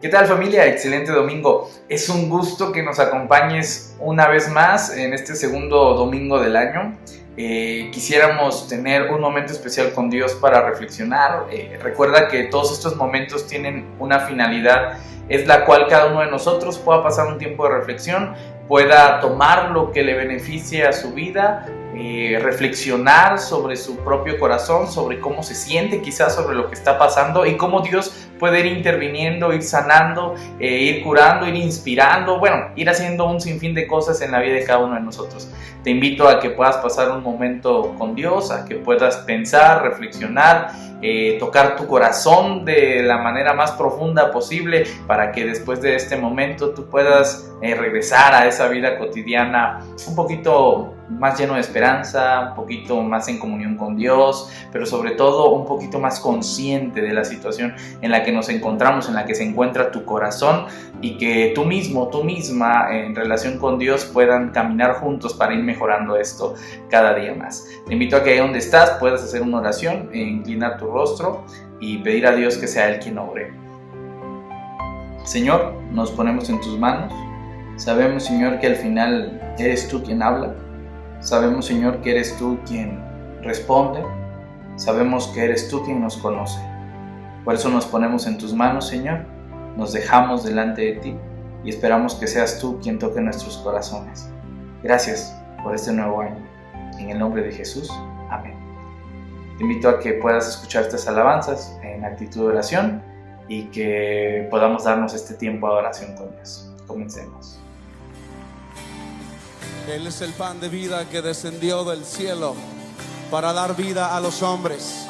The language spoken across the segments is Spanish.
¿Qué tal, familia? Excelente domingo. Es un gusto que nos acompañes una vez más en este segundo domingo del año. Quisiéramos tener un momento especial con Dios para reflexionar. Recuerda que todos estos momentos tienen una finalidad, es la cual cada uno de nosotros pueda pasar un tiempo de reflexión, pueda tomar lo que le beneficie a su vida, reflexionar sobre su propio corazón, sobre cómo se siente, quizás sobre lo que está pasando y cómo Dios puede ir interviniendo, ir sanando, ir curando, ir inspirando, ir haciendo un sinfín de cosas en la vida de cada uno de nosotros. Te invito a que puedas pasar un momento con Dios, a que puedas pensar, reflexionar, tocar tu corazón de la manera más profunda posible para que después de este momento tú puedas regresar a esa vida cotidiana un poquito más lleno de esperanza, un poquito más en comunión con Dios, pero sobre todo un poquito más consciente de la situación en la que nos encontramos, en la que se encuentra tu corazón, y que tú mismo, tú misma en relación con Dios puedan caminar juntos para ir mejorando esto cada día más. Te invito a que ahí donde estás puedas hacer una oración, inclinar tu rostro y pedir a Dios que sea Él quien obre. Señor, nos ponemos en tus manos. Sabemos, Señor, que al final eres tú quien habla. Sabemos, Señor, que eres tú quien responde. Sabemos que eres tú quien nos conoce. Por eso nos ponemos en tus manos, Señor. Nos dejamos delante de ti y esperamos que seas tú quien toque nuestros corazones. Gracias por este nuevo año. En el nombre de Jesús. Amén. Te invito a que puedas escuchar estas alabanzas en actitud de oración y que podamos darnos este tiempo de adoración con Dios. Comencemos. Él es el pan de vida que descendió del cielo para dar vida a los hombres.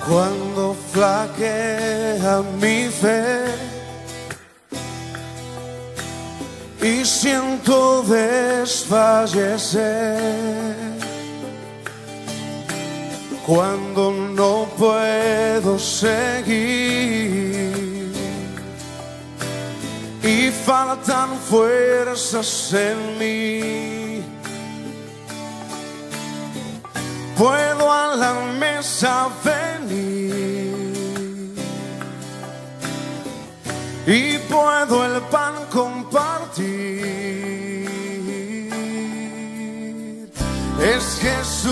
Cuando flaquea mi fe y siento desfallecer, cuando no puedo seguir y faltan fuerzas en mí, puedo a la mesa venir y puedo el pan compartir. Es Jesús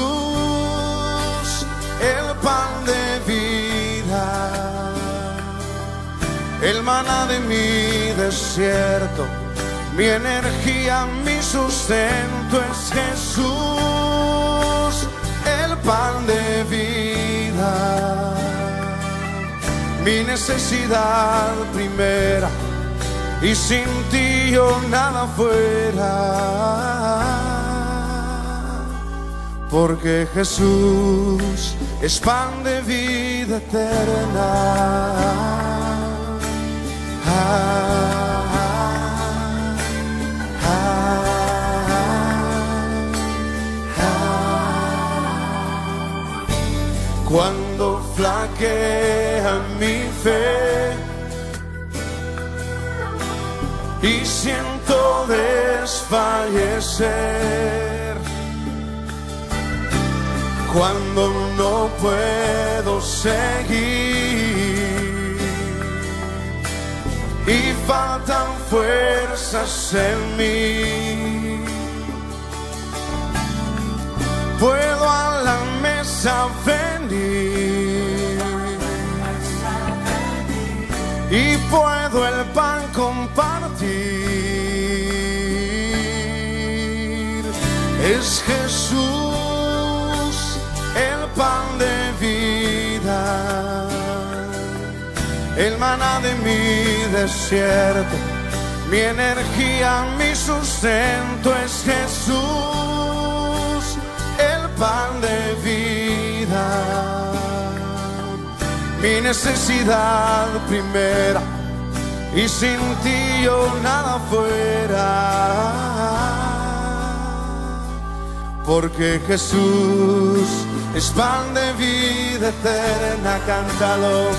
el pan de vida, el maná de mi desierto, mi energía, mi sustento. Es Jesús el pan de vida, mi necesidad primera, y sin ti yo nada fuera, porque Jesús es pan de vida eterna. Cuando flaquea mi fe y siento desfallecer, cuando no puedo seguir y faltan fuerzas en mí, puedo a la mesa venir y puedo el pan compartir. Es Jesús el pan de vida, el maná de mi desierto, mi energía, mi sustento. Es Jesús el pan de vida, mi necesidad primera, y sin ti yo nada fuera, porque Jesús es pan de vida eterna. Cántalo.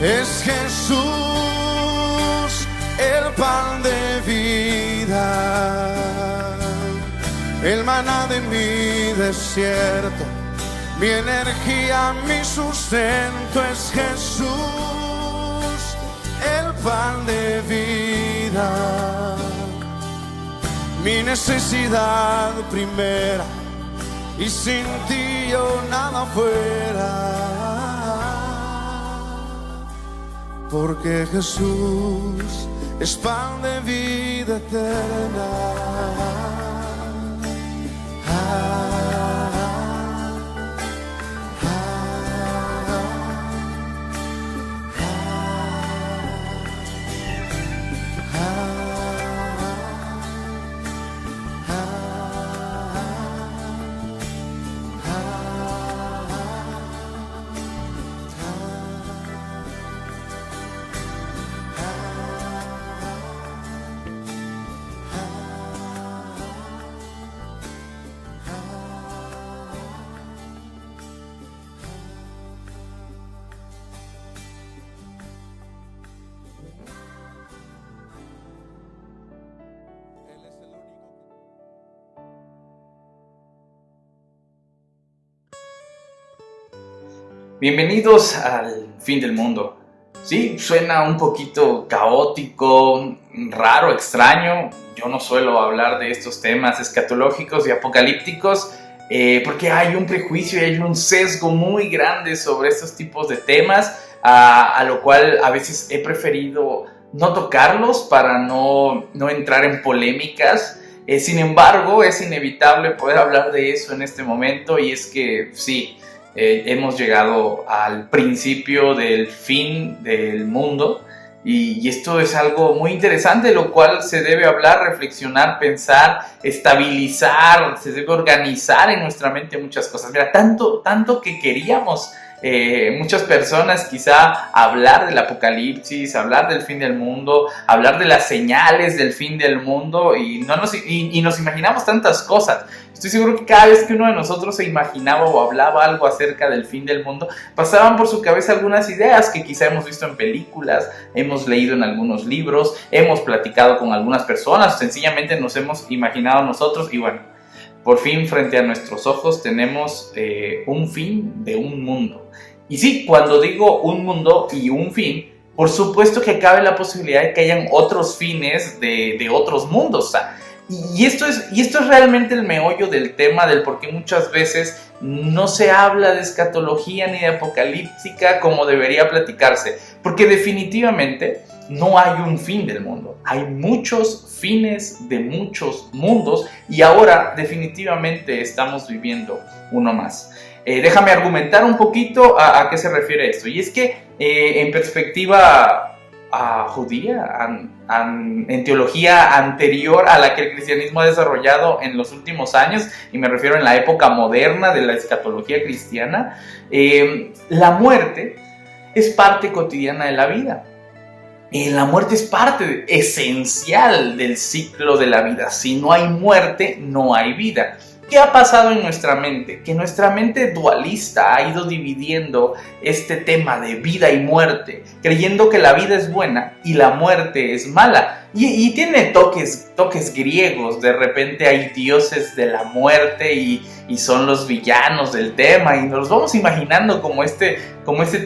Es Jesús, el pan de vida, el maná de mi desierto, mi energía, mi sustento. Es Jesús, el pan de vida, mi necesidad primera, y sin ti yo nada fuera. Porque Jesús es pan de vida eterna. Bienvenidos al fin del mundo. Sí, suena un poquito caótico, raro, extraño. Yo no suelo hablar de estos temas escatológicos y apocalípticos porque hay un prejuicio y hay un sesgo muy grande sobre estos tipos de temas, a lo cual a veces he preferido no tocarlos para no entrar en polémicas. Sin embargo, es inevitable poder hablar de eso en este momento, y es que sí, hemos llegado al principio del fin del mundo, y esto es algo muy interesante, lo cual se debe hablar, reflexionar, pensar, estabilizar, se debe organizar en nuestra mente muchas cosas. Mira, tanto que queríamos muchas personas quizá hablar del apocalipsis, hablar del fin del mundo, hablar de las señales del fin del mundo, y nos imaginamos tantas cosas. Estoy seguro que cada vez que uno de nosotros se imaginaba o hablaba algo acerca del fin del mundo, pasaban por su cabeza algunas ideas que quizá hemos visto en películas, hemos leído en algunos libros, hemos platicado con algunas personas, sencillamente nos hemos imaginado nosotros, y bueno, por fin frente a nuestros ojos tenemos un fin de un mundo. Y sí, cuando digo un mundo y un fin, por supuesto que cabe la posibilidad de que hayan otros fines de otros mundos. O sea, y esto es realmente el meollo del tema, del por qué muchas veces no se habla de escatología ni de apocalíptica como debería platicarse. Porque definitivamente no hay un fin del mundo. Hay muchos fines de muchos mundos, y ahora definitivamente estamos viviendo uno más. Déjame argumentar un poquito a qué se refiere esto. Y es que en perspectiva judía, en teología anterior a la que el cristianismo ha desarrollado en los últimos años, y me refiero en la época moderna de la escatología cristiana, la muerte es parte cotidiana de la vida. La muerte es parte esencial del ciclo de la vida. Si no hay muerte, no hay vida. ¿Qué ha pasado en nuestra mente? Que nuestra mente dualista ha ido dividiendo este tema de vida y muerte, creyendo que la vida es buena y la muerte es mala. Y tiene toques griegos. De repente hay dioses de la muerte y son los villanos del tema, y nos los vamos imaginando como este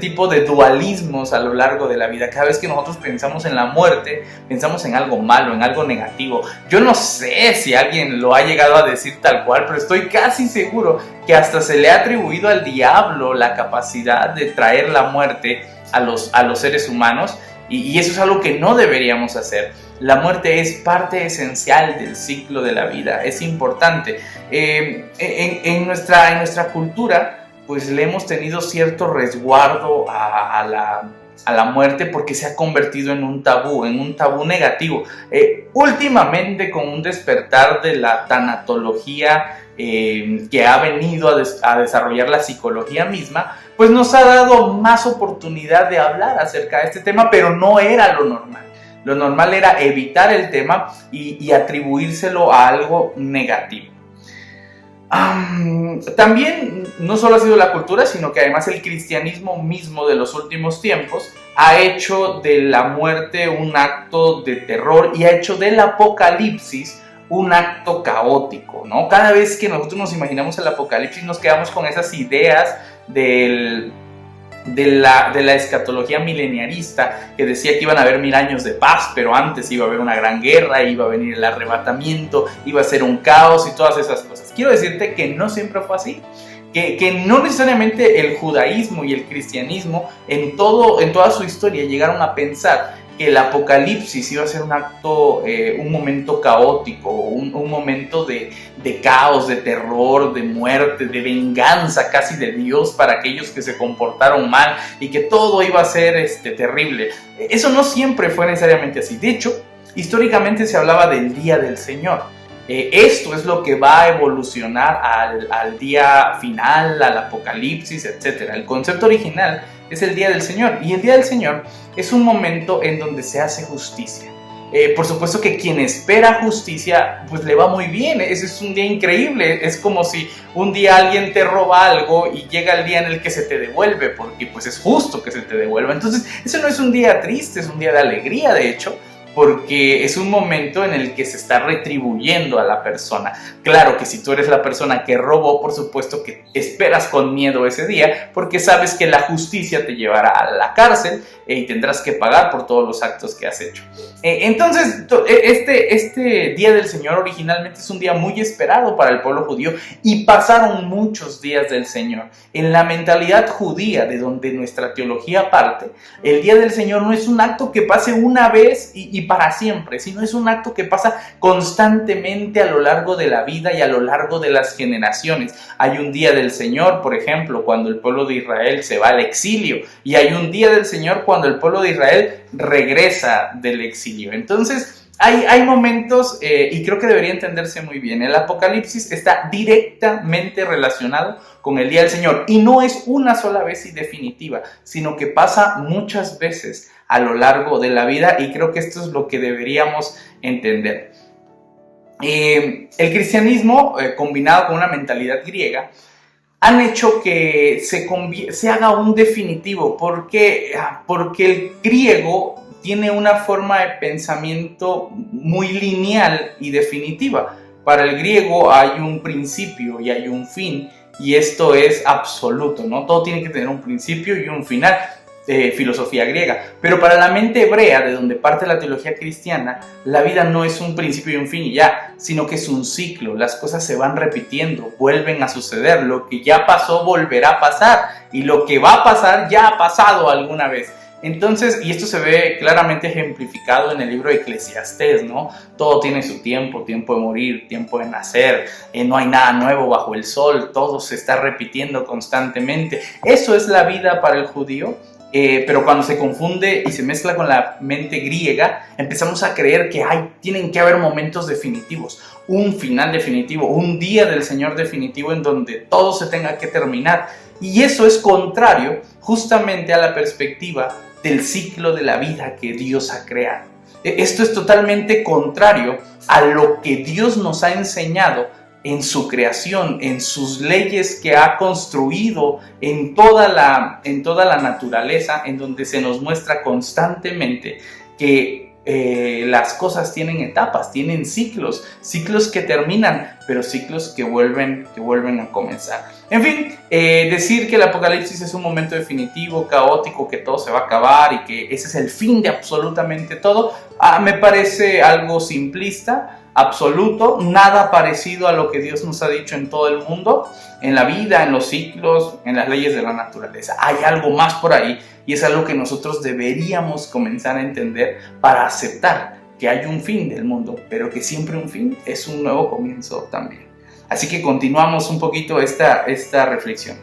tipo de dualismos a lo largo de la vida. Cada vez que nosotros pensamos en la muerte, pensamos en algo malo, en algo negativo. Yo no sé si alguien lo ha llegado a decir tal cual, pero estoy casi seguro que hasta se le ha atribuido al diablo la capacidad de traer la muerte a los seres humanos, y eso es algo que no deberíamos hacer. La muerte es parte esencial del ciclo de la vida, es importante. En nuestra cultura, pues le hemos tenido cierto resguardo a la muerte, porque se ha convertido en un tabú negativo. Últimamente, con un despertar de la tanatología que ha venido a desarrollar la psicología misma, pues nos ha dado más oportunidad de hablar acerca de este tema, pero no era lo normal. Lo normal era evitar el tema y atribuírselo a algo negativo. También no solo ha sido la cultura, sino que además el cristianismo mismo de los últimos tiempos ha hecho de la muerte un acto de terror y ha hecho del apocalipsis un acto caótico, ¿no? Cada vez que nosotros nos imaginamos el apocalipsis nos quedamos con esas ideas de la escatología mileniarista que decía que iban a haber 1000 años de paz, pero antes iba a haber una gran guerra, iba a venir el arrebatamiento, iba a ser un caos y todas esas cosas. Quiero decirte que no siempre fue así, que no necesariamente el judaísmo y el cristianismo en toda su historia llegaron a pensar que el apocalipsis iba a ser un acto, un momento caótico, un momento de caos, de terror, de muerte, de venganza casi de Dios para aquellos que se comportaron mal y que todo iba a ser terrible. Eso no siempre fue necesariamente así. De hecho, históricamente se hablaba del Día del Señor. Esto es lo que va a evolucionar al día final, al apocalipsis, etc. El concepto original es el Día del Señor, y el Día del Señor es un momento en donde se hace justicia. Por supuesto que quien espera justicia, pues le va muy bien. Ese es un día increíble. Es como si un día alguien te roba algo y llega el día en el que se te devuelve, porque pues es justo que se te devuelva. Entonces, eso no es un día triste, es un día de alegría, de hecho, porque es un momento en el que se está retribuyendo a la persona. Claro que si tú eres la persona que robó, por supuesto que esperas con miedo ese día, porque sabes que la justicia te llevará a la cárcel y tendrás que pagar por todos los actos que has hecho. Entonces, este Día del Señor originalmente es un día muy esperado para el pueblo judío, y pasaron muchos días del Señor. En la mentalidad judía, de donde nuestra teología parte, el Día del Señor no es un acto que pase una vez y para siempre, sino es un acto que pasa constantemente a lo largo de la vida y a lo largo de las generaciones. Hay un Día del Señor, por ejemplo, cuando el pueblo de Israel se va al exilio, y hay un Día del Señor cuando el pueblo de Israel regresa del exilio. Entonces, hay momentos, y creo que debería entenderse muy bien, el Apocalipsis está directamente relacionado con el Día del Señor, y no es una sola vez y definitiva, sino que pasa muchas veces a lo largo de la vida, y creo que esto es lo que deberíamos entender. El cristianismo, combinado con una mentalidad griega, han hecho que se haga un definitivo, porque el griego tiene una forma de pensamiento muy lineal y definitiva. Para el griego hay un principio y hay un fin, y esto es absoluto, ¿no? Todo tiene que tener un principio y un final. Filosofía griega. Pero para la mente hebrea, de donde parte la teología cristiana, la vida no es un principio y un fin y ya, sino que es un ciclo. Las cosas se van repitiendo, vuelven a suceder. Lo que ya pasó volverá a pasar, y lo que va a pasar ya ha pasado alguna vez. Entonces, y esto se ve claramente ejemplificado en el libro de Eclesiastés, ¿no? Todo tiene su tiempo, tiempo de morir, tiempo de nacer, no hay nada nuevo bajo el sol, todo se está repitiendo constantemente. Eso es la vida para el judío. Pero cuando se confunde y se mezcla con la mente griega, empezamos a creer que tienen que haber momentos definitivos, un final definitivo, un día del Señor definitivo en donde todo se tenga que terminar. Y eso es contrario justamente a la perspectiva del ciclo de la vida que Dios ha creado. Esto es totalmente contrario a lo que Dios nos ha enseñado en su creación, en sus leyes que ha construido en toda la naturaleza, en donde se nos muestra constantemente que las cosas tienen etapas, tienen ciclos que terminan, pero ciclos que vuelven a comenzar. En fin, decir que el Apocalipsis es un momento definitivo, caótico, que todo se va a acabar y que ese es el fin de absolutamente todo, me parece algo simplista, absoluto, nada parecido a lo que Dios nos ha dicho en todo el mundo, en la vida, en los ciclos, en las leyes de la naturaleza. Hay algo más por ahí, y es algo que nosotros deberíamos comenzar a entender para aceptar que hay un fin del mundo, pero que siempre un fin es un nuevo comienzo también. Así que continuamos un poquito esta reflexión.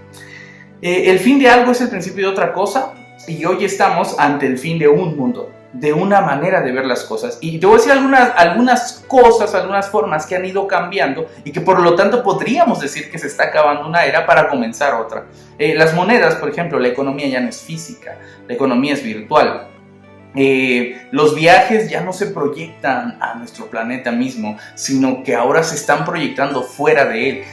El fin de algo es el principio de otra cosa, y hoy estamos ante el fin de un mundo, de una manera de ver las cosas. Y te voy a decir algunas cosas, algunas formas que han ido cambiando y que por lo tanto podríamos decir que se está acabando una era para comenzar otra. Las monedas, por ejemplo, la economía ya no es física, la economía es virtual. Los viajes ya no se proyectan a nuestro planeta mismo, sino que ahora se están proyectando fuera de él.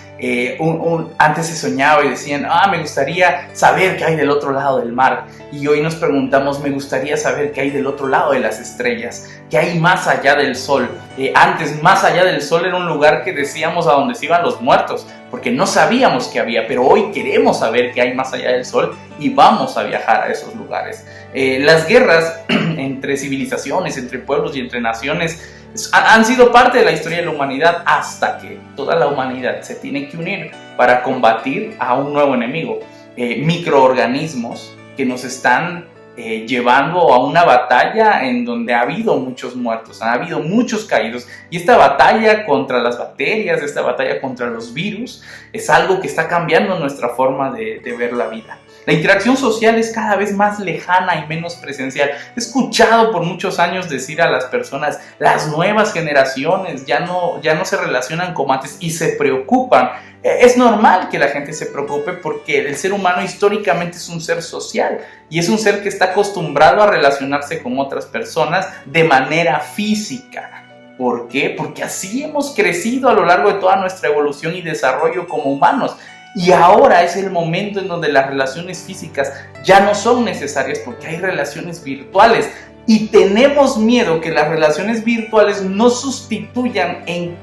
Antes se soñaba y decían, me gustaría saber qué hay del otro lado del mar. Y hoy nos preguntamos, me gustaría saber qué hay del otro lado de las estrellas, qué hay más allá del sol. Antes, más allá del sol era un lugar que decíamos a donde se iban los muertos, porque no sabíamos qué había, pero hoy queremos saber qué hay más allá del sol y vamos a viajar a esos lugares. Las guerras entre civilizaciones, entre pueblos y entre naciones han sido parte de la historia de la humanidad hasta que toda la humanidad se tiene que unir para combatir a un nuevo enemigo. Microorganismos que nos están llevando a una batalla en donde ha habido muchos muertos, ha habido muchos caídos, y esta batalla contra las bacterias, esta batalla contra los virus, es algo que está cambiando nuestra forma de ver la vida. La interacción social es cada vez más lejana y menos presencial. He escuchado por muchos años decir a las personas, las nuevas generaciones ya no se relacionan como antes y se preocupan. Es normal que la gente se preocupe porque el ser humano históricamente es un ser social y es un ser que está acostumbrado a relacionarse con otras personas de manera física. ¿Por qué? Porque así hemos crecido a lo largo de toda nuestra evolución y desarrollo como humanos. Y ahora es el momento en donde las relaciones físicas ya no son necesarias porque hay relaciones virtuales. Y tenemos miedo que las relaciones virtuales no sustituyan en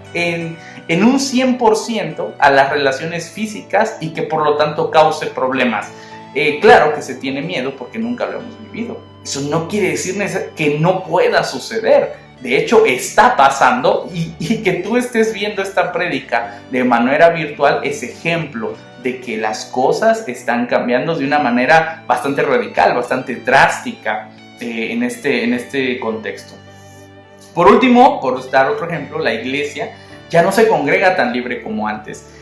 un 100% a las relaciones físicas y que por lo tanto cause problemas. Claro que se tiene miedo porque nunca lo hemos vivido. Eso no quiere decir que no pueda suceder. De hecho, está pasando y que tú estés viendo esta prédica de manera virtual es ejemplo de que las cosas están cambiando de una manera bastante radical, bastante drástica en este contexto. Por último, por dar otro ejemplo, la iglesia ya no se congrega tan libre como antes.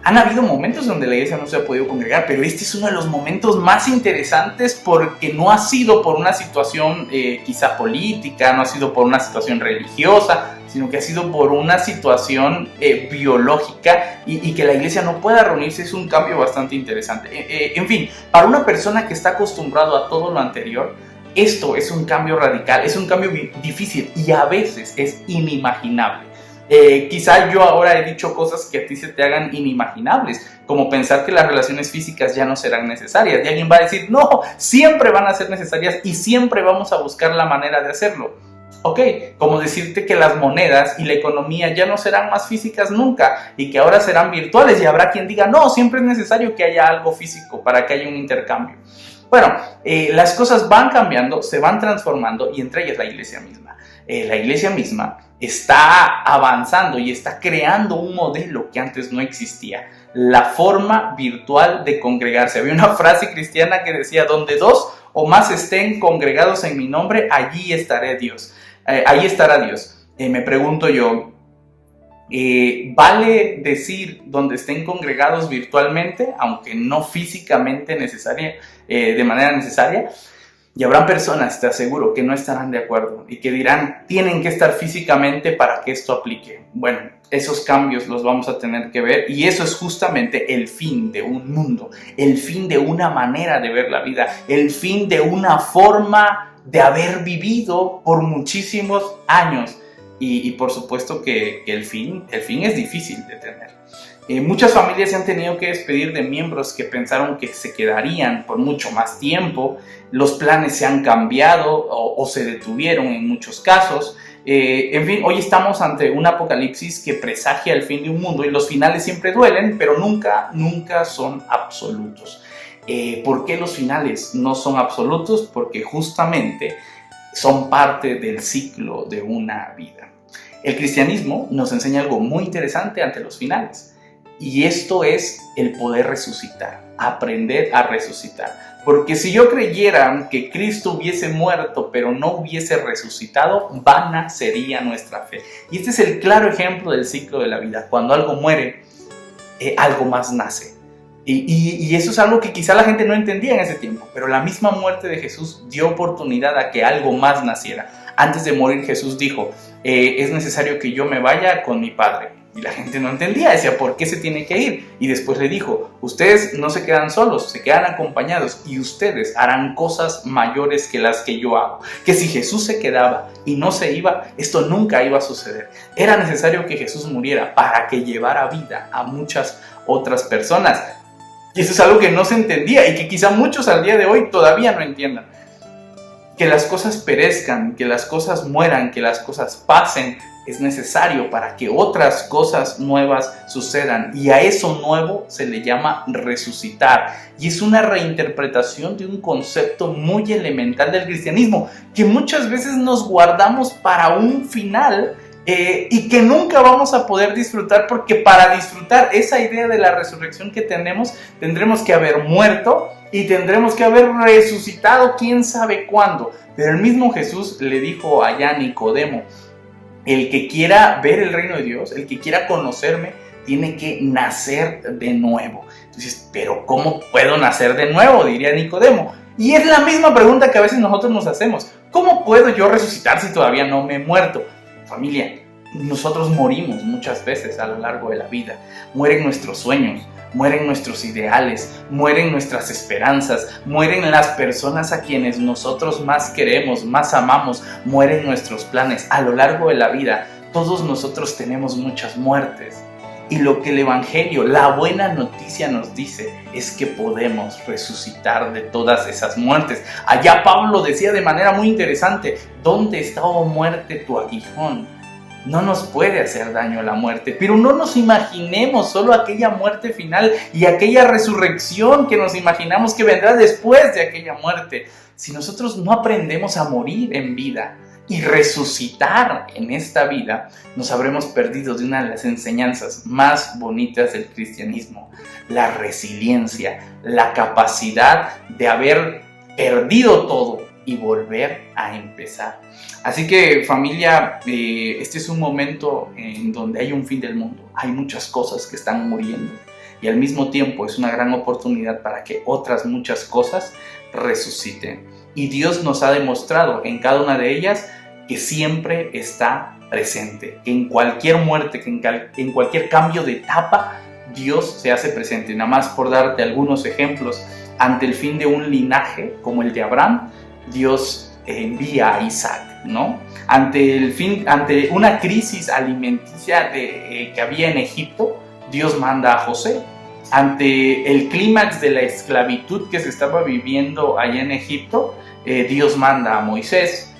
Han habido momentos donde la iglesia no se ha podido congregar, pero este es uno de los momentos más interesantes porque no ha sido por una situación quizá política, no ha sido por una situación religiosa, sino que ha sido por una situación biológica y que la iglesia no pueda reunirse es un cambio bastante interesante. En fin, para una persona que está acostumbrado a todo lo anterior, esto es un cambio radical, es un cambio difícil y a veces es inimaginable. Quizá yo ahora he dicho cosas que a ti se te hagan inimaginables, como pensar que las relaciones físicas ya no serán necesarias, y alguien va a decir, no, siempre van a ser necesarias y siempre vamos a buscar la manera de hacerlo. Ok, como decirte que las monedas y la economía ya no serán más físicas nunca y que ahora serán virtuales, y habrá quien diga, no, siempre es necesario que haya algo físico para que haya un intercambio. Bueno, las cosas van cambiando, se van transformando, y entre ellas la iglesia misma. La iglesia misma está avanzando y está creando un modelo que antes no existía, la forma virtual de congregarse. Había una frase cristiana que decía, donde 2 o más estén congregados en mi nombre, allí estaré Dios. Ahí estará Dios. Me pregunto yo, ¿vale decir donde estén congregados virtualmente, aunque no físicamente de manera necesaria? Y habrán personas, te aseguro, que no estarán de acuerdo y que dirán, tienen que estar físicamente para que esto aplique. Bueno, esos cambios los vamos a tener que ver, y eso es justamente el fin de un mundo, el fin de una manera de ver la vida, el fin de una forma de haber vivido por muchísimos años. Y por supuesto que el fin es difícil de tener. Muchas familias se han tenido que despedir de miembros que pensaron que se quedarían por mucho más tiempo. Los planes se han cambiado o se detuvieron en muchos casos. En fin, hoy estamos ante un apocalipsis que presagia el fin de un mundo, y los finales siempre duelen, pero nunca son absolutos. ¿Por qué los finales no son absolutos? Porque justamente son parte del ciclo de una vida. El cristianismo nos enseña algo muy interesante ante los finales. Y esto es el poder resucitar, aprender a resucitar. Porque si yo creyera que Cristo hubiese muerto pero no hubiese resucitado, vana sería nuestra fe. Y este es el claro ejemplo del ciclo de la vida. Cuando algo muere, algo más nace. Y eso es algo que quizá la gente no entendía en ese tiempo, pero la misma muerte de Jesús dio oportunidad a que algo más naciera. Antes de morir, Jesús dijo, es necesario que yo me vaya con mi Padre. Y la gente no entendía, decía, ¿por qué se tiene que ir? Y después le dijo, ustedes no se quedan solos, se quedan acompañados y ustedes harán cosas mayores que las que yo hago. Que si Jesús se quedaba y no se iba, esto nunca iba a suceder. Era necesario que Jesús muriera para que llevara vida a muchas otras personas. Y eso es algo que no se entendía y que quizá muchos al día de hoy todavía no entiendan. Que las cosas perezcan, que las cosas mueran, que las cosas pasen, es necesario para que otras cosas nuevas sucedan. Y a eso nuevo se le llama resucitar. Y es una reinterpretación de un concepto muy elemental del cristianismo, que muchas veces nos guardamos para un final y que nunca vamos a poder disfrutar, porque para disfrutar esa idea de la resurrección que tenemos, tendremos que haber muerto y tendremos que haber resucitado quién sabe cuándo. Pero el mismo Jesús le dijo allá a Nicodemo, el que quiera ver el reino de Dios, el que quiera conocerme, tiene que nacer de nuevo. Entonces, ¿pero cómo puedo nacer de nuevo?, diría Nicodemo. Y es la misma pregunta que a veces nosotros nos hacemos. ¿Cómo puedo yo resucitar si todavía no me he muerto? Familia, nosotros morimos muchas veces a lo largo de la vida. Mueren nuestros sueños, mueren nuestros ideales, mueren nuestras esperanzas, mueren las personas a quienes nosotros más queremos, más amamos, mueren nuestros planes. A lo largo de la vida, todos nosotros tenemos muchas muertes. Y lo que el Evangelio, la buena noticia nos dice, es que podemos resucitar de todas esas muertes. Allá Pablo decía de manera muy interesante, ¿dónde está, oh muerte, tu aguijón? No nos puede hacer daño la muerte, pero no nos imaginemos solo aquella muerte final y aquella resurrección que nos imaginamos que vendrá después de aquella muerte. Si nosotros no aprendemos a morir en vida y resucitar en esta vida, nos habremos perdido de una de las enseñanzas más bonitas del cristianismo: la resiliencia, la capacidad de haber perdido todo y volver a empezar. Así que, familia, este es un momento en donde hay un fin del mundo. Hay muchas cosas que están muriendo y al mismo tiempo es una gran oportunidad para que otras muchas cosas resuciten. Y Dios nos ha demostrado en cada una de ellas que siempre está presente. Que en cualquier muerte, que en cualquier cambio de etapa, Dios se hace presente. Nada más por darte algunos ejemplos, ante el fin de un linaje como el de Abraham, Dios envía a Isaac, ¿no? Ante una crisis alimenticia que había en Egipto, Dios manda a José. Ante el clímax de la esclavitud que se estaba viviendo allá en Egipto, Dios manda a Moisés.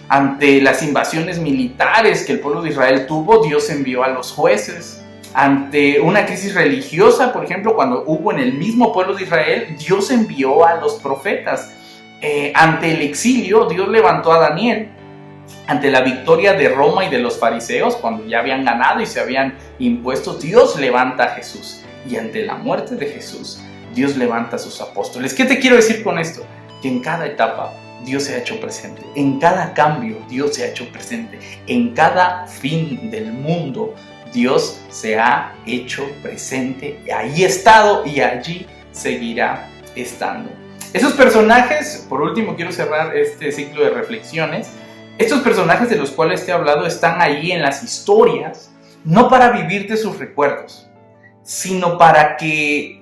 Ante las invasiones militares que el pueblo de Israel tuvo, Dios envió a los jueces. Ante una crisis religiosa, por ejemplo, cuando hubo en el mismo pueblo de Israel, Dios envió a los profetas. Ante el exilio, Dios levantó a Daniel. Ante la victoria de Roma y de los fariseos, cuando ya habían ganado y se habían impuesto, Dios levanta a Jesús. Y ante la muerte de Jesús, Dios levanta a sus apóstoles. ¿Qué te quiero decir con esto? Que en cada etapa Dios se ha hecho presente. En cada cambio Dios se ha hecho presente. En cada fin del mundo Dios se ha hecho presente. Ahí ha estado y allí seguirá estando. Esos personajes, por último quiero cerrar este ciclo de reflexiones, estos personajes de los cuales te he hablado están ahí en las historias, no para vivir de sus recuerdos, sino para que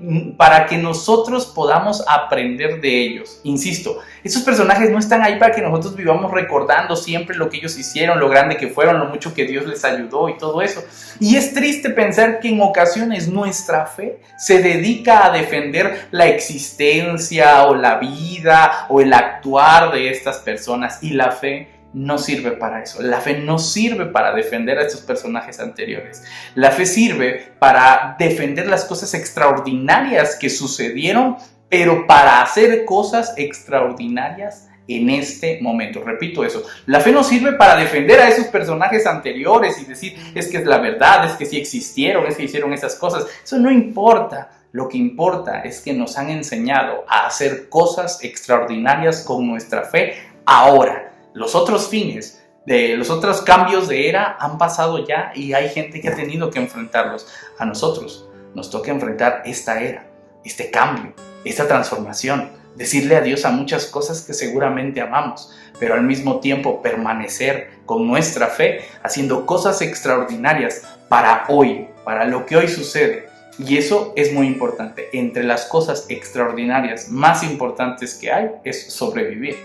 nosotros podamos aprender de ellos. Insisto, esos personajes no están ahí para que nosotros vivamos recordando siempre lo que ellos hicieron, lo grande que fueron, lo mucho que Dios les ayudó y todo eso. Y es triste pensar que en ocasiones nuestra fe se dedica a defender la existencia o la vida o el actuar de estas personas, y la fe no sirve para eso. La fe no sirve para defender a estos personajes anteriores. La fe sirve para defender las cosas extraordinarias que sucedieron, pero para hacer cosas extraordinarias en este momento. Repito eso. La fe no sirve para defender a esos personajes anteriores y decir, es que es la verdad, es que sí existieron, es que hicieron esas cosas. Eso no importa. Lo que importa es que nos han enseñado a hacer cosas extraordinarias con nuestra fe ahora. Los otros fines, los otros cambios de era han pasado ya y hay gente que ha tenido que enfrentarlos. A nosotros nos toca enfrentar esta era, este cambio, esta transformación, decirle adiós a muchas cosas que seguramente amamos, pero al mismo tiempo permanecer con nuestra fe haciendo cosas extraordinarias para hoy, para lo que hoy sucede. Y eso es muy importante. Entre las cosas extraordinarias más importantes que hay es sobrevivir.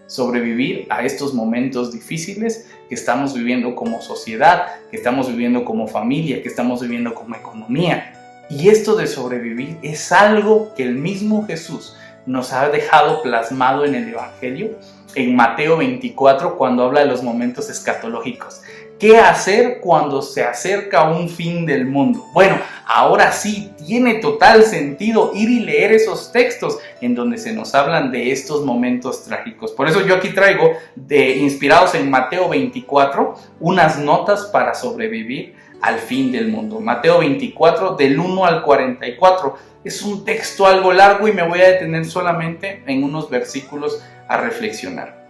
Sobrevivir a estos momentos difíciles que estamos viviendo como sociedad, que estamos viviendo como familia, que estamos viviendo como economía. Y esto de sobrevivir es algo que el mismo Jesús nos ha dejado plasmado en el Evangelio, en Mateo 24, cuando habla de los momentos escatológicos. ¿Qué hacer cuando se acerca un fin del mundo? Bueno, ahora sí tiene total sentido ir y leer esos textos en donde se nos hablan de estos momentos trágicos. Por eso yo aquí traigo, inspirados en Mateo 24, unas notas para sobrevivir al fin del mundo. Mateo 24, del 1 al 44. Es un texto algo largo y me voy a detener solamente en unos versículos a reflexionar.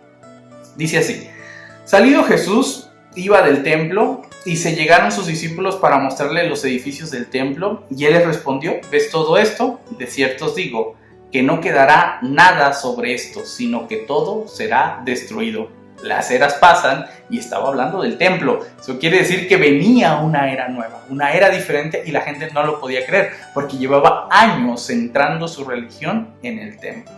Dice así: salido Jesús, iba del templo y se llegaron sus discípulos para mostrarle los edificios del templo, y él les respondió: ¿ves todo esto? De cierto os digo que no quedará nada sobre esto, sino que todo será destruido. Las eras pasan, y estaba hablando del templo. Eso quiere decir que venía una era nueva, una era diferente, y la gente no lo podía creer porque llevaba años centrando su religión en el templo.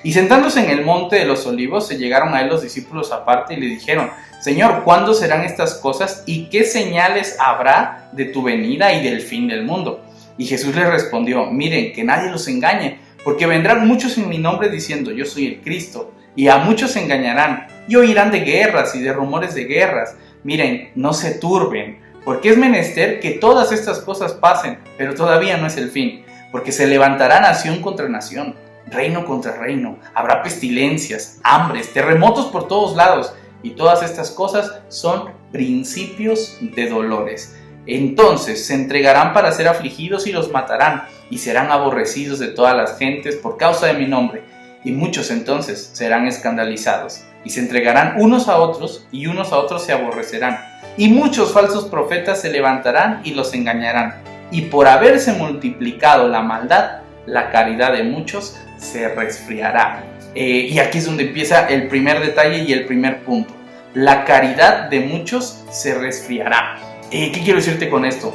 Y sentándose en el monte de los olivos, se llegaron a él los discípulos aparte y le dijeron: Señor, ¿cuándo serán estas cosas y qué señales habrá de tu venida y del fin del mundo? Y Jesús les respondió: miren, que nadie los engañe, porque vendrán muchos en mi nombre diciendo: yo soy el Cristo, y a muchos se engañarán, y oirán de guerras y de rumores de guerras. Miren, no se turben, porque es menester que todas estas cosas pasen, pero todavía no es el fin, porque se levantará nación contra nación, reino contra reino, habrá pestilencias, hambres, terremotos por todos lados, y todas estas cosas son principios de dolores. Entonces se entregarán para ser afligidos y los matarán, y serán aborrecidos de todas las gentes por causa de mi nombre, y muchos entonces serán escandalizados, y se entregarán unos a otros, y unos a otros se aborrecerán, y muchos falsos profetas se levantarán y los engañarán, y por haberse multiplicado la maldad, la caridad de muchos se resfriará. Y aquí es donde empieza el primer detalle y el primer punto. La caridad de muchos se resfriará. ¿Qué quiero decirte con esto?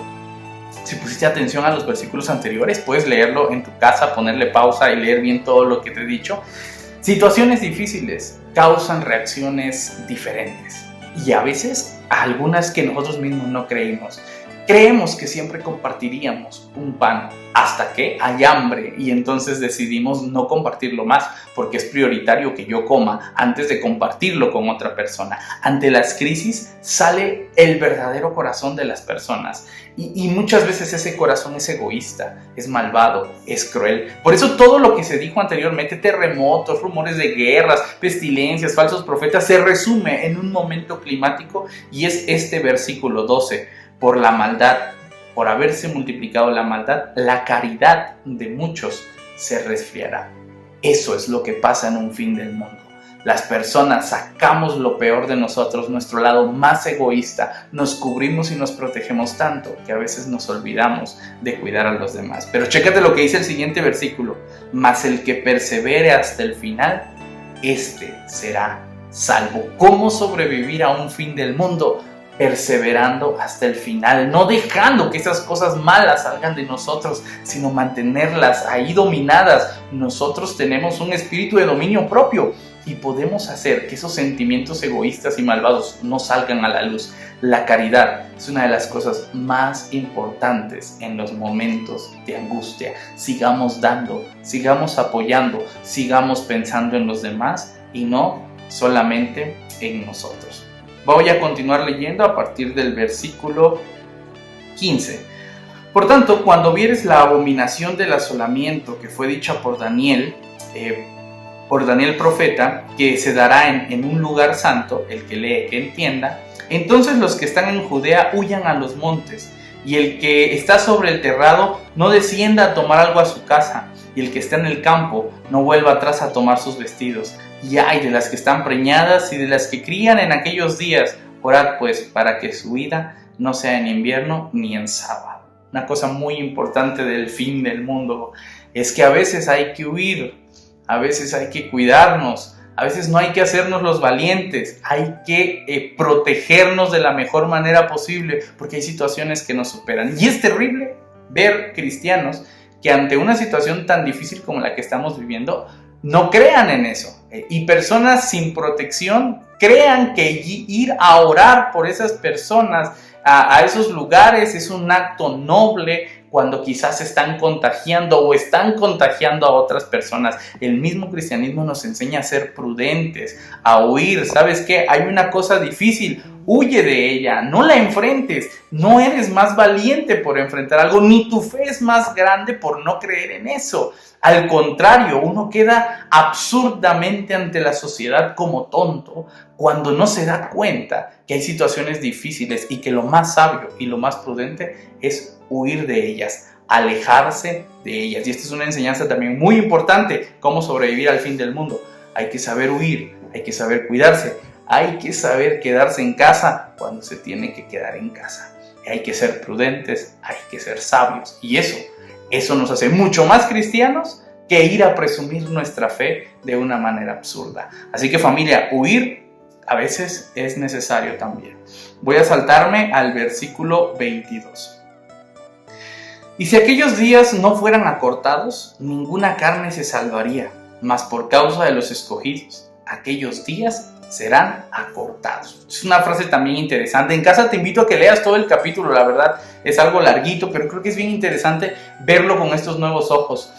Si pusiste atención a los versículos anteriores, puedes leerlo en tu casa, ponerle pausa y leer bien todo lo que te he dicho. Situaciones difíciles causan reacciones diferentes, y a veces algunas que nosotros mismos no creímos. Creemos que siempre compartiríamos un pan hasta que hay hambre, y entonces decidimos no compartirlo más porque es prioritario que yo coma antes de compartirlo con otra persona. Ante las crisis sale el verdadero corazón de las personas, y muchas veces ese corazón es egoísta, es malvado, es cruel. Por eso todo lo que se dijo anteriormente, terremotos, rumores de guerras, pestilencias, falsos profetas, se resume en un momento climático, y es este versículo 12. Por la maldad, por haberse multiplicado la maldad, la caridad de muchos se resfriará. Eso es lo que pasa en un fin del mundo. Las personas sacamos lo peor de nosotros, nuestro lado más egoísta, nos cubrimos y nos protegemos tanto que a veces nos olvidamos de cuidar a los demás. Pero chécate lo que dice el siguiente versículo: mas el que persevere hasta el final, este será salvo. ¿Cómo sobrevivir a un fin del mundo? Perseverando hasta el final, no dejando que esas cosas malas salgan de nosotros, sino mantenerlas ahí dominadas. Nosotros tenemos un espíritu de dominio propio y podemos hacer que esos sentimientos egoístas y malvados no salgan a la luz. La caridad es una de las cosas más importantes en los momentos de angustia. Sigamos dando, sigamos apoyando, sigamos pensando en los demás y no solamente en nosotros. Voy a continuar leyendo a partir del versículo 15. Por tanto, cuando vieres la abominación del asolamiento que fue dicha por Daniel profeta, que se dará en un lugar santo, el que lee que entienda, entonces los que están en Judea huyan a los montes, y el que está sobre el terrado no descienda a tomar algo a su casa, y el que está en el campo no vuelva atrás a tomar sus vestidos. Y ay de las que están preñadas y de las que crían en aquellos días. Orad pues para que su vida no sea en invierno ni en sábado. Una cosa muy importante del fin del mundo es que a veces hay que huir, a veces hay que cuidarnos, A veces no hay que hacernos los valientes, hay que protegernos de la mejor manera posible, porque hay situaciones que nos superan. Y es terrible ver cristianos que ante una situación tan difícil como la que estamos viviendo, no crean en eso. Y personas sin protección crean que ir a orar por esas personas, a esos lugares, es un acto noble, cuando quizás se están contagiando o están contagiando a otras personas. El mismo cristianismo nos enseña a ser prudentes, a huir. ¿Sabes qué? Hay una cosa difícil, huye de ella, no la enfrentes. No eres más valiente por enfrentar algo, ni tu fe es más grande por no creer en eso. Al contrario, uno queda absurdamente ante la sociedad como tonto cuando no se da cuenta que hay situaciones difíciles y que lo más sabio y lo más prudente es huir de ellas, alejarse de ellas. Y esta es una enseñanza también muy importante, cómo sobrevivir al fin del mundo. Hay que saber huir, hay que saber cuidarse, hay que saber quedarse en casa cuando se tiene que quedar en casa. Hay que ser prudentes, hay que ser sabios. Y eso nos hace mucho más cristianos que ir a presumir nuestra fe de una manera absurda. Así que familia, huir a veces es necesario también. Voy a saltarme al versículo 22. Y si aquellos días no fueran acortados, ninguna carne se salvaría, mas por causa de los escogidos, aquellos días serán acortados. Es una frase también interesante. En casa te invito a que leas todo el capítulo, la verdad es algo larguito, pero creo que es bien interesante verlo con estos nuevos ojos.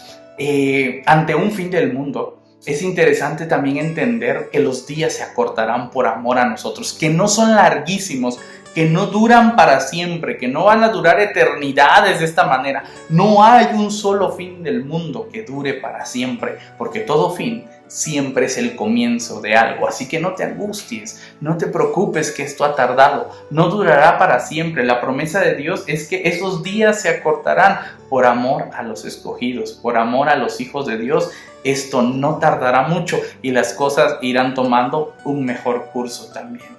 Ante un fin del mundo, es interesante también entender que los días se acortarán por amor a nosotros, que no son larguísimos, que no duran para siempre, que no van a durar eternidades de esta manera. No hay un solo fin del mundo que dure para siempre, porque todo fin siempre es el comienzo de algo. Así que no te angusties, no te preocupes que esto ha tardado, no durará para siempre. La promesa de Dios es que esos días se acortarán por amor a los escogidos, por amor a los hijos de Dios. Esto no tardará mucho y las cosas irán tomando un mejor curso también.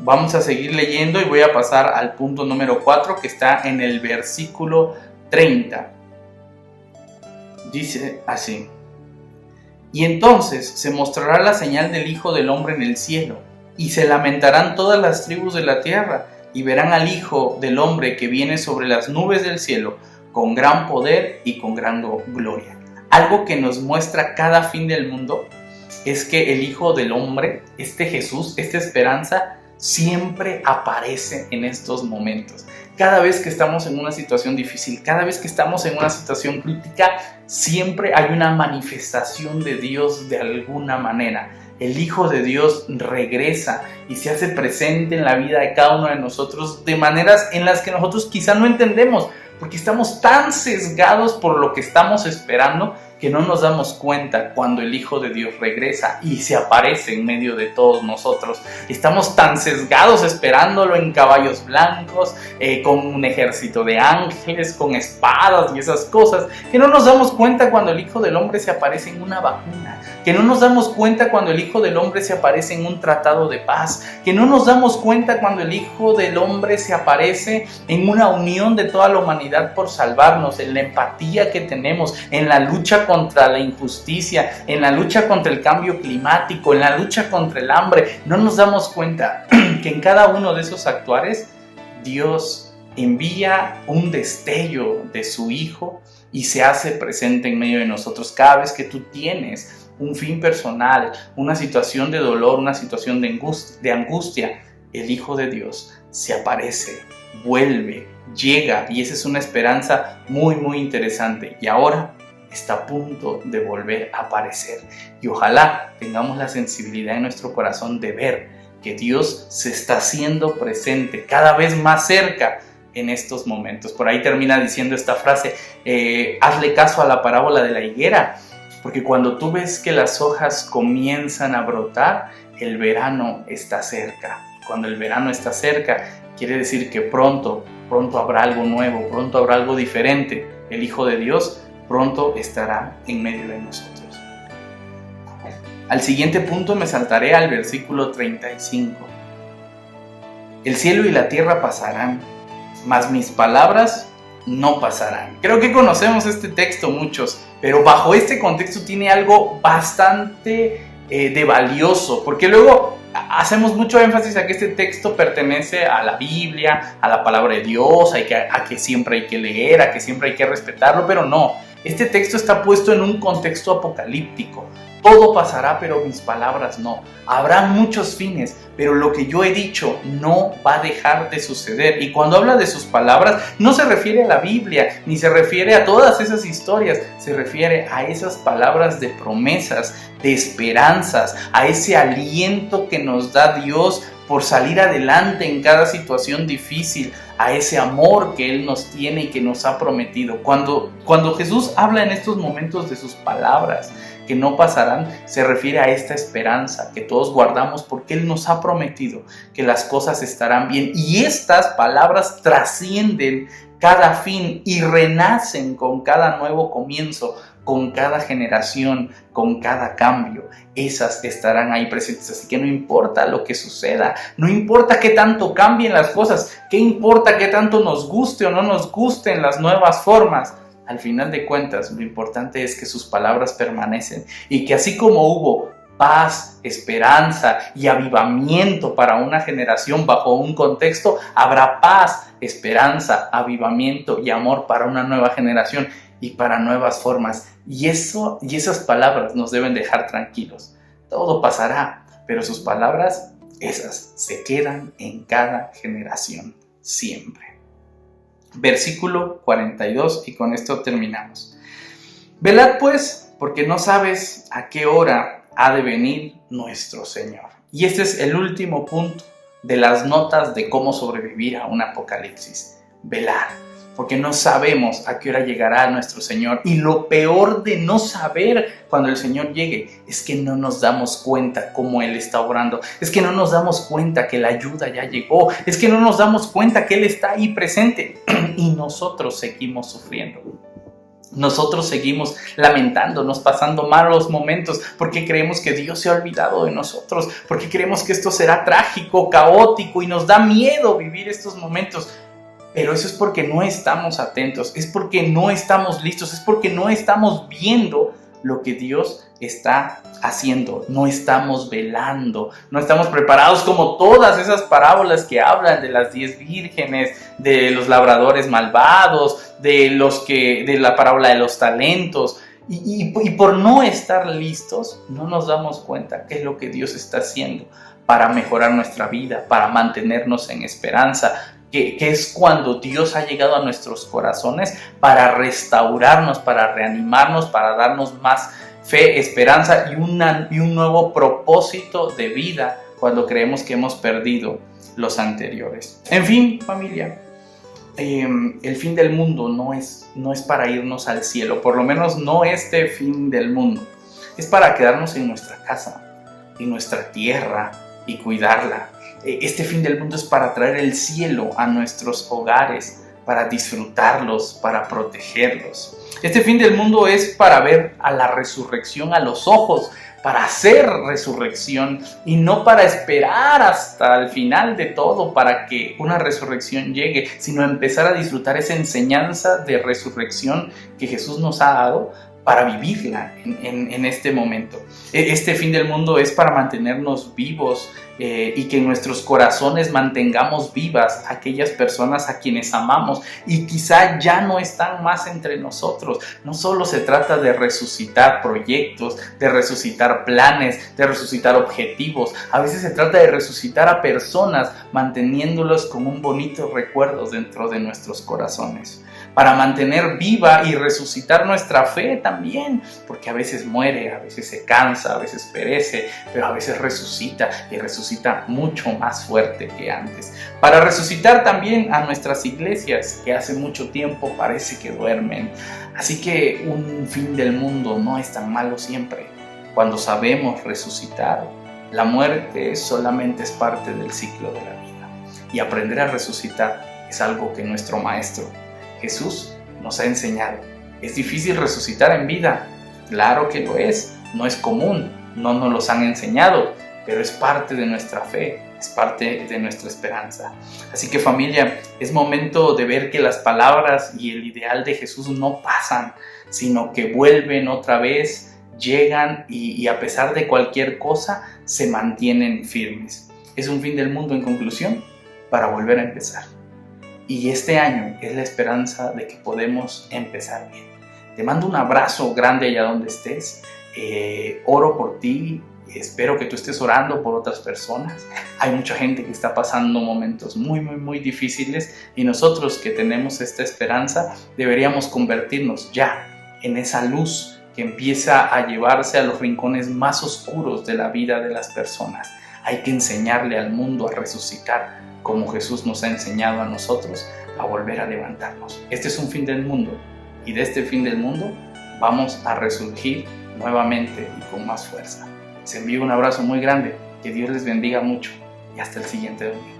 Vamos a seguir leyendo y voy a pasar al punto número 4 que está en el versículo 30. Dice así: y entonces se mostrará la señal del Hijo del Hombre en el cielo, y se lamentarán todas las tribus de la tierra, y verán al Hijo del Hombre que viene sobre las nubes del cielo, con gran poder y con gran gloria. Algo que nos muestra cada fin del mundo es que el Hijo del Hombre, este Jesús, esta esperanza, siempre aparece en estos momentos. Cada vez que estamos en una situación difícil, cada vez que estamos en una situación crítica, siempre hay una manifestación de Dios de alguna manera. El Hijo de Dios regresa y se hace presente en la vida de cada uno de nosotros de maneras en las que nosotros quizá no entendemos, porque estamos tan sesgados por lo que estamos esperando que no nos damos cuenta cuando el Hijo de Dios regresa y se aparece en medio de todos nosotros. Estamos tan sesgados esperándolo en caballos blancos, con un ejército de ángeles, con espadas y esas cosas, que no nos damos cuenta cuando el Hijo del Hombre se aparece en una vacuna, que no nos damos cuenta cuando el Hijo del Hombre se aparece en un tratado de paz, que no nos damos cuenta cuando el Hijo del Hombre se aparece en una unión de toda la humanidad por salvarnos, en la empatía que tenemos, en la lucha contra la injusticia, en la lucha contra el cambio climático, en la lucha contra el hambre. No nos damos cuenta que en cada uno de esos actuares Dios envía un destello de su Hijo y se hace presente en medio de nosotros. Cada vez que tú tienes un fin personal, una situación de dolor, una situación de angustia, el Hijo de Dios se aparece, vuelve, llega, y esa es una esperanza muy muy interesante. Y ahora está a punto de volver a aparecer, y ojalá tengamos la sensibilidad en nuestro corazón de ver que Dios se está haciendo presente cada vez más cerca en estos momentos. Por ahí termina diciendo esta frase: hazle caso a la parábola de la higuera, porque cuando tú ves que las hojas comienzan a brotar, el verano está cerca. Cuando el verano está cerca, quiere decir que pronto habrá algo nuevo, pronto habrá algo diferente. El Hijo de Dios pronto estará en medio de nosotros. Al siguiente punto me saltaré al versículo 35. El cielo y la tierra pasarán, mas mis palabras no pasarán. Creo que conocemos este texto muchos, pero bajo este contexto tiene algo bastante de valioso, porque luego hacemos mucho énfasis a que este texto pertenece a la Biblia, a la palabra de Dios, a que siempre hay que leer, a que siempre hay que respetarlo, pero no, este texto está puesto en un contexto apocalíptico. Todo pasará, pero mis palabras no. Habrá muchos fines, pero lo que yo he dicho no va a dejar de suceder. Y cuando habla de sus palabras, no se refiere a la Biblia, ni se refiere a todas esas historias. Se refiere a esas palabras de promesas, de esperanzas, a ese aliento que nos da Dios por salir adelante en cada situación difícil, a ese amor que Él nos tiene y que nos ha prometido. Cuando Jesús habla en estos momentos de sus palabras, que no pasarán, se refiere a esta esperanza que todos guardamos porque Él nos ha prometido que las cosas estarán bien. Y estas palabras trascienden cada fin y renacen con cada nuevo comienzo, con cada generación, con cada cambio. Esas estarán ahí presentes, así que no importa lo que suceda, no importa qué tanto cambien las cosas, qué importa qué tanto nos guste o no nos gusten las nuevas formas. Al final de cuentas, lo importante es que sus palabras permanecen y que así como hubo paz, esperanza y avivamiento para una generación bajo un contexto, habrá paz, esperanza, avivamiento y amor para una nueva generación y para nuevas formas. Y esas palabras nos deben dejar tranquilos. Todo pasará, pero sus palabras, esas, se quedan en cada generación, siempre. Versículo 42, y con esto terminamos. Velad pues, porque no sabes a qué hora ha de venir nuestro Señor. Y este es el último punto de las notas de cómo sobrevivir a un apocalipsis. Velad, porque no sabemos a qué hora llegará nuestro Señor. Y lo peor de no saber cuando el Señor llegue es que no nos damos cuenta cómo Él está obrando. Es que no nos damos cuenta que la ayuda ya llegó. Es que no nos damos cuenta que Él está ahí presente. Y nosotros seguimos sufriendo. Nosotros seguimos lamentándonos, pasando malos momentos, porque creemos que Dios se ha olvidado de nosotros, porque creemos que esto será trágico, caótico y nos da miedo vivir estos momentos. Pero eso es porque no estamos atentos, es porque no estamos listos, es porque no estamos viendo lo que Dios está haciendo, no estamos velando, no estamos preparados como todas esas parábolas que hablan de las 10 vírgenes, de los labradores malvados, de la parábola de los talentos. Y por no estar listos, no nos damos cuenta qué es lo que Dios está haciendo para mejorar nuestra vida, para mantenernos en esperanza, que es cuando Dios ha llegado a nuestros corazones para restaurarnos, para reanimarnos, para darnos más fe, esperanza y un nuevo propósito de vida cuando creemos que hemos perdido los anteriores. En fin, familia, el fin del mundo no es para irnos al cielo, por lo menos no este fin del mundo. Es para quedarnos en nuestra casa, en nuestra tierra y cuidarla. Este fin del mundo es para traer el cielo a nuestros hogares, para disfrutarlos, para protegerlos. Este fin del mundo es para ver a la resurrección a los ojos, para hacer resurrección y no para esperar hasta el final de todo para que una resurrección llegue, sino empezar a disfrutar esa enseñanza de resurrección que Jesús nos ha dado para vivirla en este momento. Este fin del mundo es para mantenernos vivos y que en nuestros corazones mantengamos vivas aquellas personas a quienes amamos y quizá ya no están más entre nosotros. No solo se trata de resucitar proyectos, de resucitar planes, de resucitar objetivos. A veces se trata de resucitar a personas manteniéndolos como un bonito recuerdo dentro de nuestros corazones. Para mantener viva y resucitar nuestra fe también, porque a veces muere, a veces se cansa, a veces perece, pero a veces resucita y resucita mucho más fuerte que antes. Para resucitar también a nuestras iglesias que hace mucho tiempo parece que duermen. Así que un fin del mundo no es tan malo siempre. Cuando sabemos resucitar, la muerte solamente es parte del ciclo de la vida. Y aprender a resucitar es algo que nuestro Maestro Jesús nos ha enseñado. ¿Es difícil resucitar en vida? Claro que lo es, no es común, no nos los han enseñado, pero es parte de nuestra fe, es parte de nuestra esperanza. Así que familia, es momento de ver que las palabras y el ideal de Jesús no pasan, sino que vuelven otra vez llegan y a pesar de cualquier cosa se mantienen firmes. Es un fin del mundo, en conclusión, para volver a empezar. Y este año es la esperanza de que podemos empezar bien. Te mando un abrazo grande allá donde estés. Oro por ti. Espero que tú estés orando por otras personas. Hay mucha gente que está pasando momentos muy difíciles y nosotros que tenemos esta esperanza deberíamos convertirnos ya en esa luz que empieza a llevarse a los rincones más oscuros de la vida de las personas. Hay que enseñarle al mundo a resucitar como Jesús nos ha enseñado a nosotros a volver a levantarnos. Este es un fin del mundo y de este fin del mundo vamos a resurgir nuevamente y con más fuerza. Les envío un abrazo muy grande, que Dios les bendiga mucho y hasta el siguiente domingo.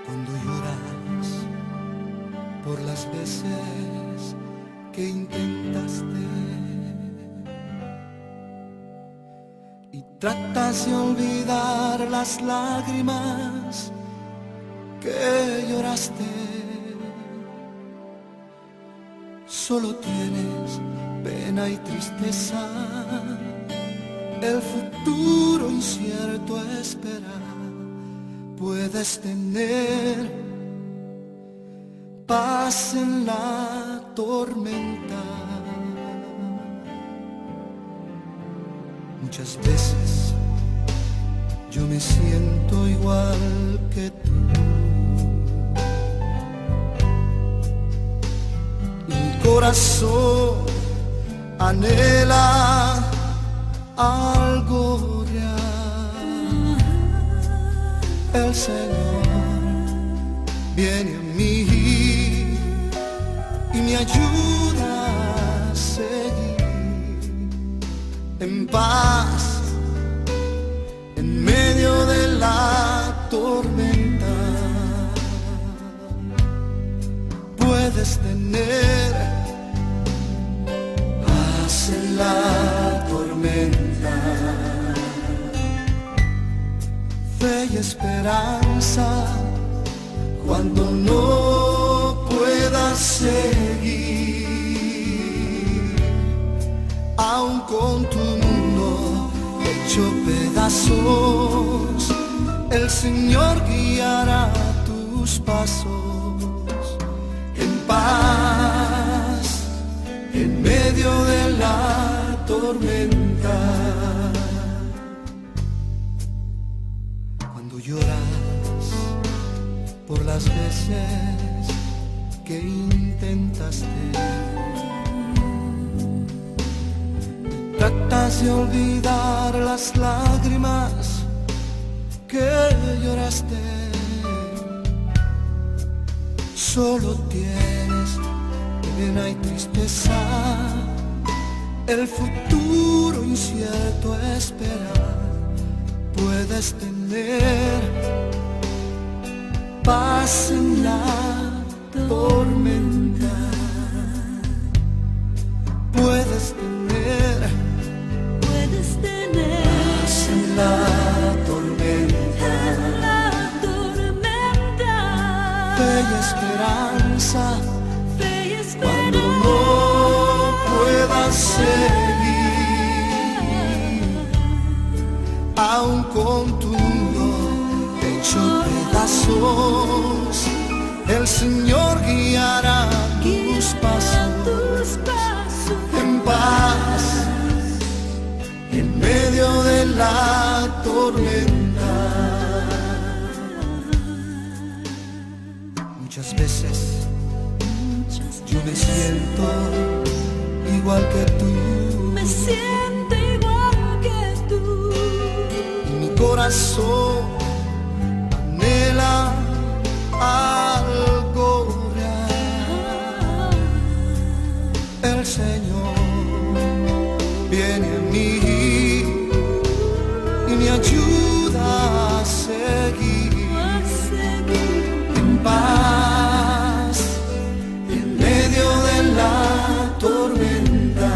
Cuando lloras por las veces que intentaste y tratas de olvidar las lágrimas que lloraste, solo tienes pena y tristeza, el futuro incierto espera. Puedes tener paz en la tormenta. Muchas veces yo me siento igual que tú. Mi corazón anhela algo real. El Señor viene a mí y me ayuda a seguir en paz en medio de la tormenta. Puedes tener paz en la tormenta, fe y esperanza cuando no puedas seguir, aun con tu mundo hecho pedazos, el Señor guiará tus pasos en paz en medio de la tormenta. Lloras por las veces que intentaste, tratas de olvidar las lágrimas que lloraste, solo tienes pena y tristeza, el futuro incierto espera. Puedes tener paz en la tormenta. Puedes tener paz en la tormenta. Fe y esperanza cuando no puedas seguir, aun con tu mundo hecho pedazos, el Señor guiará tus pasos en paz en medio de la tormenta. Muchas veces yo me siento igual que tú. Me siento igual que tú. Y mi corazón anhela algo real. El Señor viene a mí y me ayuda a seguir en paz en medio de la tormenta.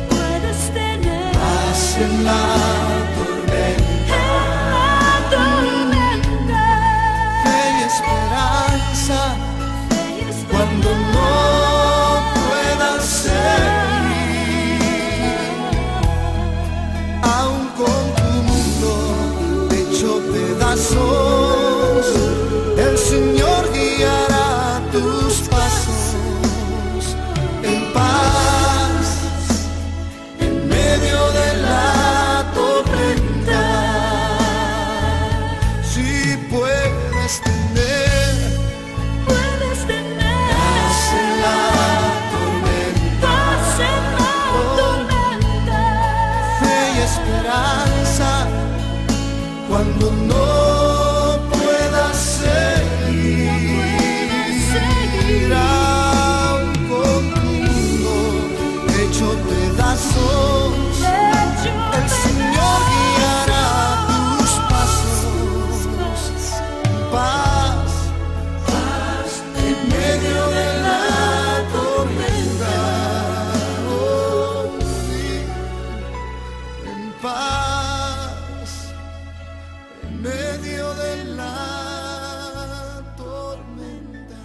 puedes tener paz en la tormenta, fe y esperanza cuando no puedas seguir, aun con tu mundo hecho pedazos, el Señor guiará tus pasos en paz en medio de la tormenta. Si puedes tener paz en la tormenta, fe y esperanza cuando no puedas seguir, aun con tu mundo hecho pedazos, el Señor guiará tus pasos, paz en medio de la tormenta, oh, sí, en paz en medio de la tormenta.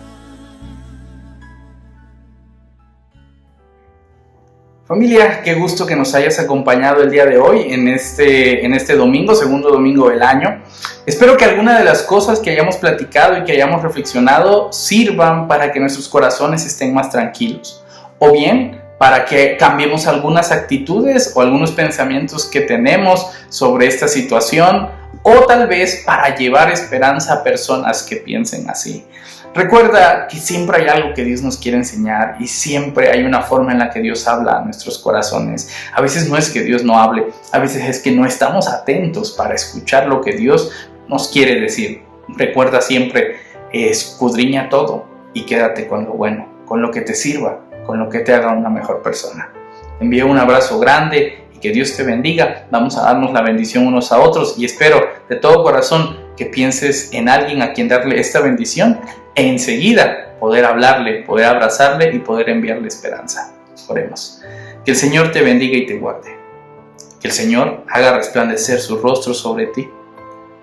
Familia, qué gusto que nos hayas acompañado el día de hoy en este domingo, segundo domingo del año. Espero que alguna de las cosas que hayamos platicado y que hayamos reflexionado sirvan para que nuestros corazones estén más tranquilos, o bien para que cambiemos algunas actitudes o algunos pensamientos que tenemos sobre esta situación, o tal vez para llevar esperanza a personas que piensen así. Recuerda que siempre hay algo que Dios nos quiere enseñar y siempre hay una forma en la que Dios habla a nuestros corazones. A veces no es que Dios no hable, a veces es que no estamos atentos para escuchar lo que Dios nos quiere decir. Recuerda siempre, escudriña todo y quédate con lo bueno, con lo que te sirva, con lo que te haga una mejor persona. Te envío un abrazo grande y que Dios te bendiga. Vamos a darnos la bendición unos a otros y espero de todo corazón que pienses en alguien a quien darle esta bendición e enseguida poder hablarle, poder abrazarle y poder enviarle esperanza. Oremos. Que el Señor te bendiga y te guarde. Que el Señor haga resplandecer su rostro sobre ti.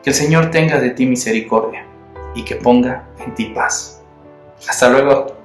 Que el Señor tenga de ti misericordia y que ponga en ti paz. Hasta luego.